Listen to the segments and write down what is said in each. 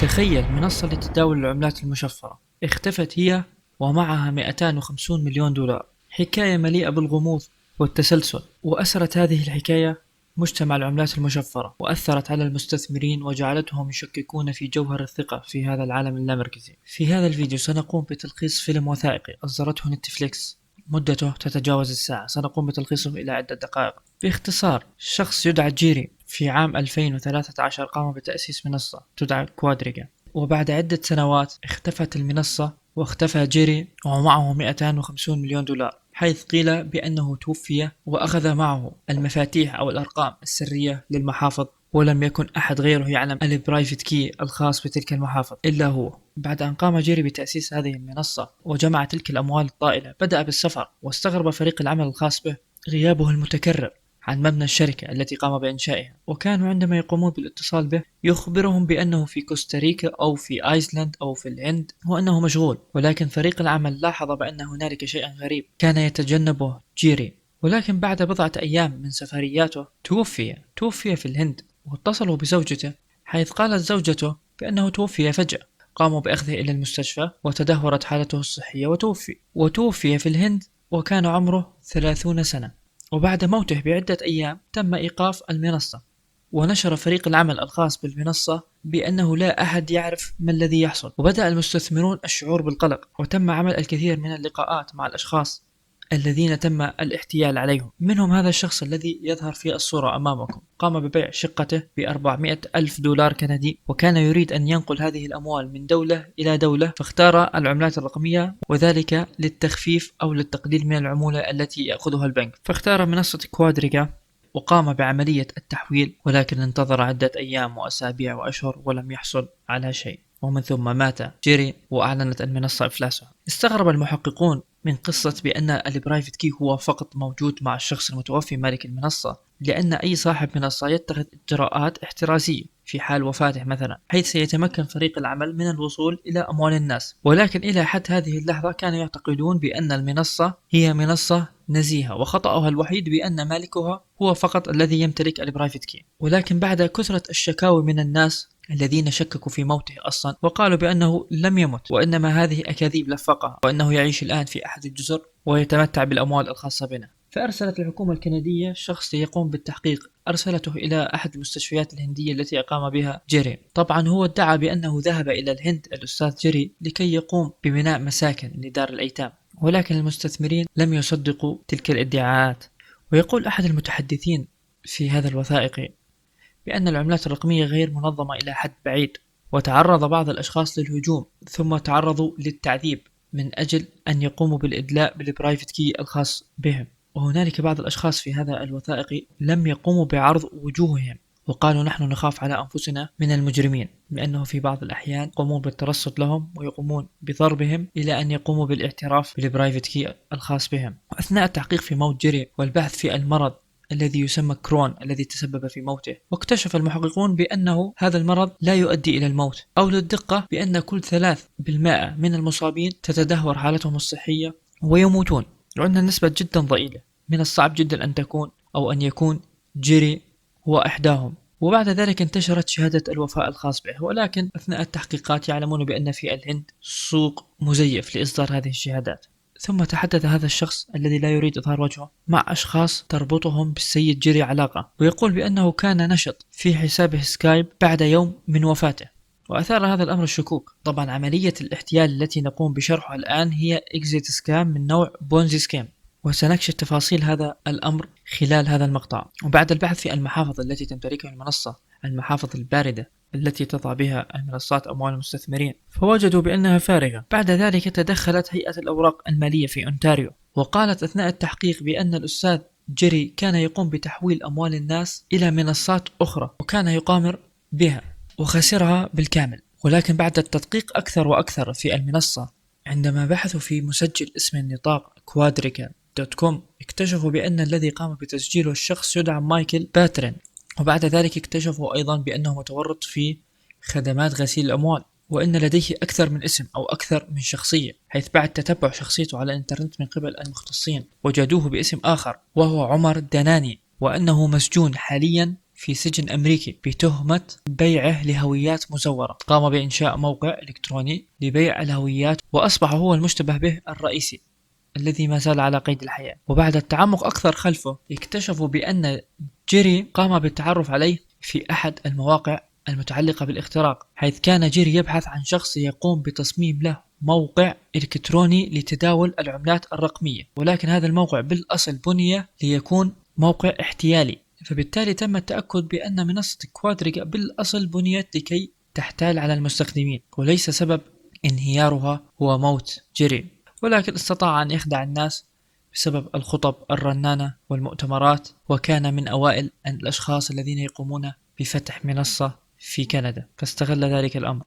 تخيل منصة لتداول العملات المشفرة اختفت هي ومعها 250 مليون دولار. حكاية مليئة بالغموض والتسلسل، وأسرت هذه الحكاية مجتمع العملات المشفرة، وأثرت على المستثمرين وجعلتهم يشككون في جوهر الثقة في هذا العالم اللامركزي. في هذا الفيديو سنقوم بتلخيص فيلم وثائقي أصدرته نتفليكس مدته تتجاوز الساعة. سنقوم بتلخيصه إلى عدة دقائق. باختصار، شخص يدعى جيري في عام 2013 قام بتأسيس منصة تدعى كوادريجا، وبعد عدة سنوات اختفت المنصة واختفى جيري ومعه 250 مليون دولار، حيث قيل بأنه توفي وأخذ معه المفاتيح أو الأرقام السرية للمحافظ، ولم يكن أحد غيره يعلم البرايفت كي الخاص بتلك المحافظ إلا هو. بعد أن قام جيري بتأسيس هذه المنصة وجمع تلك الأموال الطائلة، بدأ بالسفر، واستغرب فريق العمل الخاص به غيابه المتكرر عن مبنى الشركة التي قام بإنشائها. وكانوا عندما يقومون بالاتصال به يخبرهم بأنه في كوستاريكا أو في آيسلند أو في الهند وأنه مشغول، ولكن فريق العمل لاحظ بأن هنالك شيئا غريب كان يتجنبه جيري. ولكن بعد بضعة أيام من سفرياته توفي في الهند، واتصلوا بزوجته، حيث قالت زوجته بأنه توفي فجأة. قاموا بأخذه إلى المستشفى وتدهورت حالته الصحية وتوفي في الهند وكان عمره 30 سنة. وبعد موته بعدة أيام تم إيقاف المنصة، ونشر فريق العمل الخاص بالمنصة بأنه لا أحد يعرف ما الذي يحصل. وبدأ المستثمرون الشعور بالقلق، وتم عمل الكثير من اللقاءات مع الأشخاص الذين تم الاحتيال عليهم. منهم هذا الشخص الذي يظهر في الصورة أمامكم، قام ببيع شقته ب400 ألف دولار كندي، وكان يريد أن ينقل هذه الأموال من دولة إلى دولة، فاختار العملات الرقمية، وذلك للتخفيف أو للتقليل من العمولة التي يأخذها البنك. فاختار منصة كوادريجا وقام بعملية التحويل، ولكن انتظر عدة أيام وأسابيع وأشهر ولم يحصل على شيء. ومن ثم مات جيري وأعلنت المنصة إفلاسها. استغرب المحققون من قصة بأن البرايفت كي هو فقط موجود مع الشخص المتوفي مالك المنصة، لأن أي صاحب منصة يتخذ إجراءات احترازية في حال وفاته مثلا، حيث سيتمكن فريق العمل من الوصول إلى أموال الناس. ولكن إلى حد هذه اللحظة كانوا يعتقدون بأن المنصة هي منصة نزيهة، وخطأها الوحيد بأن مالكها هو فقط الذي يمتلك البرايفت كي. ولكن بعد كثرة الشكاوى من الناس الذين شككوا في موته أصلا، وقالوا بأنه لم يمت، وإنما هذه أكاذيب لفقها، وأنه يعيش الآن في أحد الجزر ويتمتع بالأموال الخاصة بنا. فأرسلت الحكومة الكندية شخص يقوم بالتحقيق، أرسلته إلى أحد المستشفيات الهندية التي أقام بها جيري. طبعا هو ادعى بأنه ذهب إلى الهند الأستاذ جيري لكي يقوم ببناء مساكن لدار الأيتام، ولكن المستثمرين لم يصدقوا تلك الادعاءات. ويقول أحد المتحدثين في هذا الوثائقي بأن العملات الرقمية غير منظمة إلى حد بعيد، وتعرض بعض الأشخاص للهجوم ثم تعرضوا للتعذيب من أجل أن يقوموا بالإدلاء بالبرايفت كي الخاص بهم. وهنالك بعض الأشخاص في هذا الوثائقي لم يقوموا بعرض وجوههم، وقالوا نحن نخاف على أنفسنا من المجرمين، لأنه في بعض الأحيان يقومون بالترصد لهم ويقومون بضربهم إلى أن يقوموا بالاعتراف بالبرايفت كي الخاص بهم. وأثناء التحقيق في موت جيري والبحث في المرض الذي يسمى كرون الذي تسبب في موته، واكتشف المحققون بأنه هذا المرض لا يؤدي إلى الموت، أو للدقة بأن كل 3% من المصابين تتدهور حالتهم الصحية ويموتون، لأن النسبة جدا ضئيلة. من الصعب جدا أن تكون أو أن يكون جيري هو إحداهم. وبعد ذلك انتشرت شهادة الوفاة الخاص به، ولكن أثناء التحقيقات يعلمون بأن في الهند سوق مزيف لإصدار هذه الشهادات. ثم تحدث هذا الشخص الذي لا يريد إظهار وجهه مع أشخاص تربطهم بالسيد جيري علاقة، ويقول بأنه كان نشط في حسابه سكايب بعد يوم من وفاته، وأثار هذا الأمر الشكوك. طبعا عملية الاحتيال التي نقوم بشرحها الآن هي إكزيت سكام من نوع بونزي سكيم، وسنكشف تفاصيل هذا الأمر خلال هذا المقطع. وبعد البحث في المحافظ التي تمتلكها المنصة، المحافظ الباردة التي تضع بها المنصات أموال المستثمرين، فوجدوا بأنها فارغة. بعد ذلك تدخلت هيئة الأوراق المالية في أونتاريو، وقالت أثناء التحقيق بأن الأستاذ جيري كان يقوم بتحويل أموال الناس إلى منصات أخرى، وكان يقامر بها وخسرها بالكامل. ولكن بعد التدقيق أكثر وأكثر في المنصة، عندما بحثوا في مسجل اسم النطاق quadriga.com، اكتشفوا بأن الذي قام بتسجيله الشخص يدعى مايكل باترين. وبعد ذلك اكتشفوا أيضا بأنه متورط في خدمات غسيل الأموال، وإن لديه أكثر من اسم أو أكثر من شخصية، حيث بعد تتبع شخصيته على الإنترنت من قبل المختصين وجدوه باسم آخر وهو عمر دناني، وأنه مسجون حاليا في سجن أمريكي بتهمة بيعه لهويات مزورة. قام بإنشاء موقع إلكتروني لبيع الهويات، وأصبح هو المشتبه به الرئيسي الذي ما زال على قيد الحياة. وبعد التعمق أكثر خلفه، اكتشفوا بأن جيري قام بالتعرف عليه في أحد المواقع المتعلقة بالاختراق، حيث كان جيري يبحث عن شخص يقوم بتصميم له موقع إلكتروني لتداول العملات الرقمية، ولكن هذا الموقع بالأصل بني ليكون موقع احتيالي. فبالتالي تم التأكد بأن منصة كوادريجا بالأصل بنيت لكي تحتال على المستخدمين، وليس سبب انهيارها هو موت جيري، ولكن استطاع أن يخدع الناس بسبب الخطب الرنانة والمؤتمرات، وكان من أوائل الأشخاص الذين يقومون بفتح منصة في كندا، فاستغل ذلك الأمر.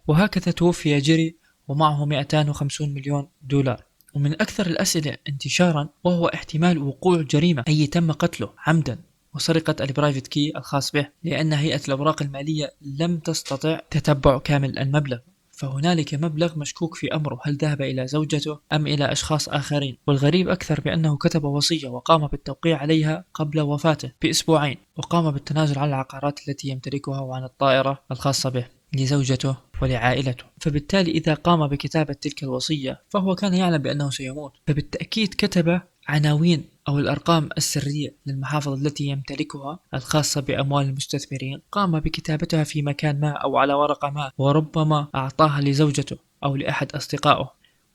وهكذا توفي جيري ومعه 250 مليون دولار. ومن أكثر الأسئلة انتشارا وهو احتمال وقوع جريمة، أي تم قتله عمدا وسرقة البرايفت كي الخاص به، لأن هيئة الأوراق المالية لم تستطع تتبع كامل المبلغ. فهنالك مبلغ مشكوك في أمره، هل ذهب إلى زوجته أم إلى أشخاص آخرين؟ والغريب أكثر بأنه كتب وصية وقام بالتوقيع عليها قبل وفاته بأسبوعين، وقام بالتنازل عن العقارات التي يمتلكها وعن الطائرة الخاصة به لزوجته ولعائلته. فبالتالي إذا قام بكتابة تلك الوصية فهو كان يعلم بأنه سيموت، فبالتأكيد كتب عناوين أو الأرقام السرية للمحافظ التي يمتلكها الخاصة بأموال المستثمرين، قام بكتابتها في مكان ما أو على ورقة ما، وربما أعطاها لزوجته أو لأحد أصدقائه.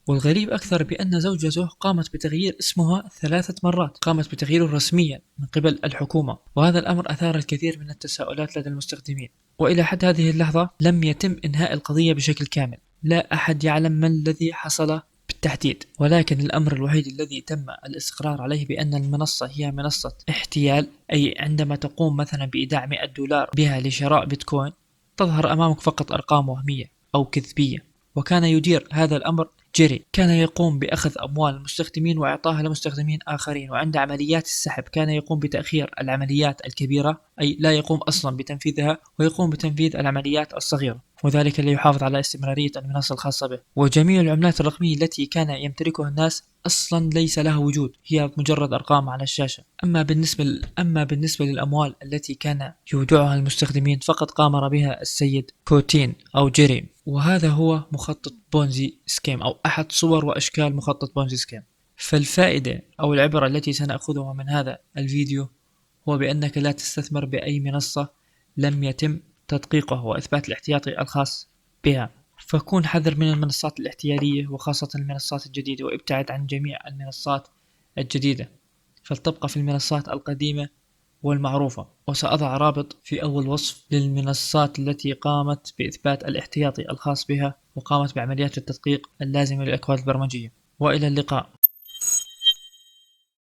والغريب أكثر بأن زوجته قامت بتغيير اسمها 3 مرات، قامت بتغييره رسميا من قبل الحكومة، وهذا الأمر أثار الكثير من التساؤلات لدى المستخدمين. وإلى حد هذه اللحظة لم يتم إنهاء القضية بشكل كامل، لا أحد يعلم ما الذي حصل بالتحديد، ولكن الأمر الوحيد الذي تم الإصرار عليه بأن المنصة هي منصة احتيال، أي عندما تقوم مثلا بإيداع 100 دولار بها لشراء بيتكوين تظهر أمامك فقط أرقام وهمية أو كذبية. وكان يدير هذا الأمر جيري، كان يقوم بأخذ أموال المستخدمين وإعطاها لمستخدمين آخرين، وعند عمليات السحب كان يقوم بتأخير العمليات الكبيرة، أي لا يقوم أصلا بتنفيذها ويقوم بتنفيذ العمليات الصغيرة، وذلك ليحافظ على استمرارية المنصة الخاصة به. وجميع العملات الرقمية التي كان يمتلكها الناس أصلا ليس لها وجود، هي مجرد أرقام على الشاشة. أما بالنسبة للأموال التي كان يودعها المستخدمين فقد قامر بها السيد كوتين أو جيري، وهذا هو مخطط بونزي سكيم أو أحد صور وأشكال مخطط بونزي سكيم. فالفائدة أو العبرة التي سنأخذها من هذا الفيديو هو بأنك لا تستثمر بأي منصة لم يتم تدقيقه وإثبات الاحتياطي الخاص بها، فكون حذر من المنصات الاحتيالية وخاصة المنصات الجديدة، وابتعد عن جميع المنصات الجديدة، فلتبقى في المنصات القديمة والمعروفة. وسأضع رابط في أول وصف للمنصات التي قامت بإثبات الاحتياطي الخاص بها وقامت بعمليات التدقيق اللازمة للأكواد البرمجية. وإلى اللقاء.